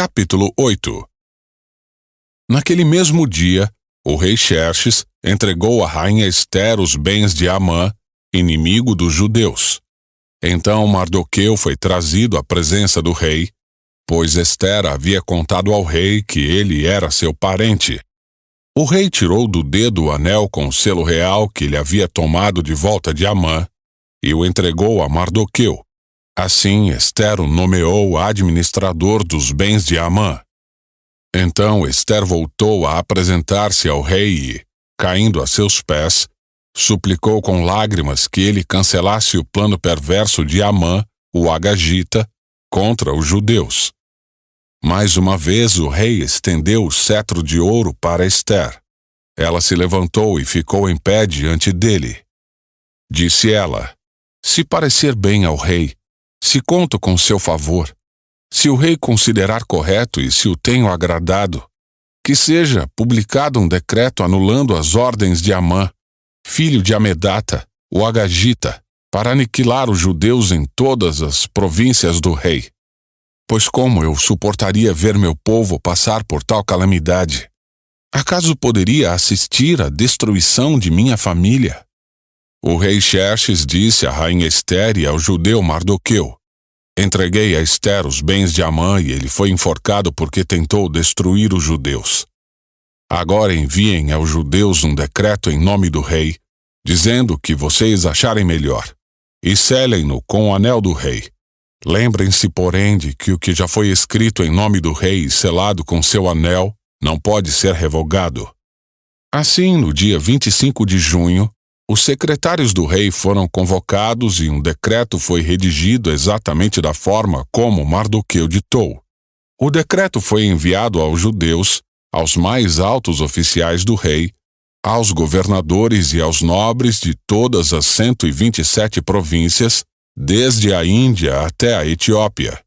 Capítulo 8. Naquele mesmo dia, o rei Xerxes entregou à rainha Ester os bens de Amã, inimigo dos judeus. Então Mardoqueu foi trazido à presença do rei, pois Ester havia contado ao rei que ele era seu parente. O rei tirou do dedo o anel com o selo real que ele havia tomado de volta de Amã e o entregou a Mardoqueu. Assim, Ester o nomeou administrador dos bens de Amã. Então Ester voltou a apresentar-se ao rei e, caindo a seus pés, suplicou com lágrimas que ele cancelasse o plano perverso de Amã, o Agagita, contra os judeus. Mais uma vez o rei estendeu o cetro de ouro para Ester. Ela se levantou e ficou em pé diante dele. Disse ela: "Se parecer bem ao rei, se conto com seu favor, se o rei considerar correto e se o tenho agradado, que seja publicado um decreto anulando as ordens de Amã, filho de Amedata, o Agagita, para aniquilar os judeus em todas as províncias do rei. Pois como eu suportaria ver meu povo passar por tal calamidade? Acaso poderia assistir à destruição de minha família?" O rei Xerxes disse à rainha Ester e ao judeu Mardoqueu: "Entreguei a Ester os bens de Amã e ele foi enforcado porque tentou destruir os judeus. Agora enviem aos judeus um decreto em nome do rei, dizendo o que vocês acharem melhor, e selem-no com o anel do rei. Lembrem-se, porém, de que o que já foi escrito em nome do rei e selado com seu anel não pode ser revogado." Assim, no dia 25 de junho, os secretários do rei foram convocados e um decreto foi redigido exatamente da forma como Mardoqueu ditou. O decreto foi enviado aos judeus, aos mais altos oficiais do rei, aos governadores e aos nobres de todas as 127 províncias, desde a Índia até a Etiópia.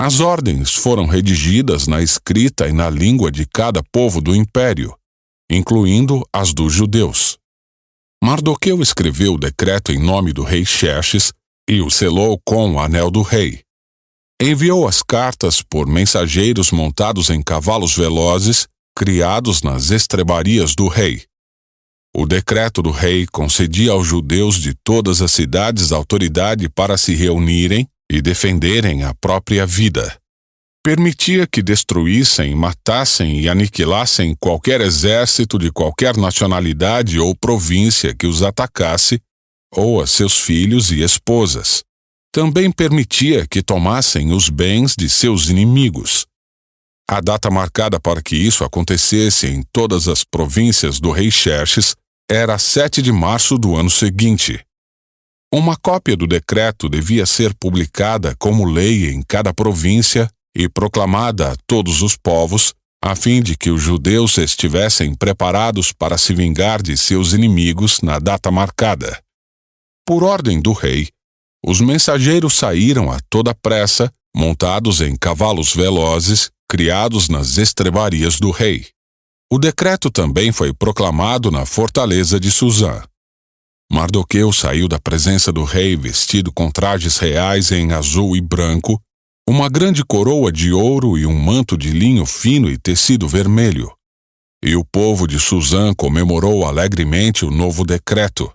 As ordens foram redigidas na escrita e na língua de cada povo do império, incluindo as dos judeus. Mardoqueu escreveu o decreto em nome do rei Xerxes e o selou com o anel do rei. Enviou as cartas por mensageiros montados em cavalos velozes, criados nas estrebarias do rei. O decreto do rei concedia aos judeus de todas as cidades autoridade para se reunirem e defenderem a própria vida. Permitia que destruíssem, matassem e aniquilassem qualquer exército de qualquer nacionalidade ou província que os atacasse, ou a seus filhos e esposas. Também permitia que tomassem os bens de seus inimigos. A data marcada para que isso acontecesse em todas as províncias do rei Xerxes era 7 de março do ano seguinte. Uma cópia do decreto devia ser publicada como lei em cada província e proclamada a todos os povos, a fim de que os judeus estivessem preparados para se vingar de seus inimigos na data marcada. Por ordem do rei, os mensageiros saíram a toda pressa, montados em cavalos velozes, criados nas estrebarias do rei. O decreto também foi proclamado na fortaleza de Suzã. Mardoqueu saiu da presença do rei vestido com trajes reais em azul e branco, uma grande coroa de ouro e um manto de linho fino e tecido vermelho. E o povo de Suzã comemorou alegremente o novo decreto.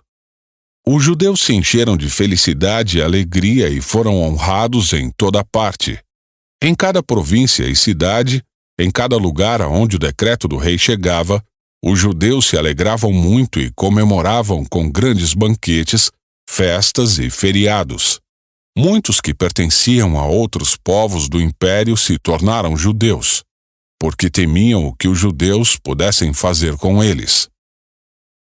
Os judeus se encheram de felicidade e alegria e foram honrados em toda parte. Em cada província e cidade, em cada lugar aonde o decreto do rei chegava, os judeus se alegravam muito e comemoravam com grandes banquetes, festas e feriados. Muitos que pertenciam a outros povos do império se tornaram judeus, porque temiam o que os judeus pudessem fazer com eles.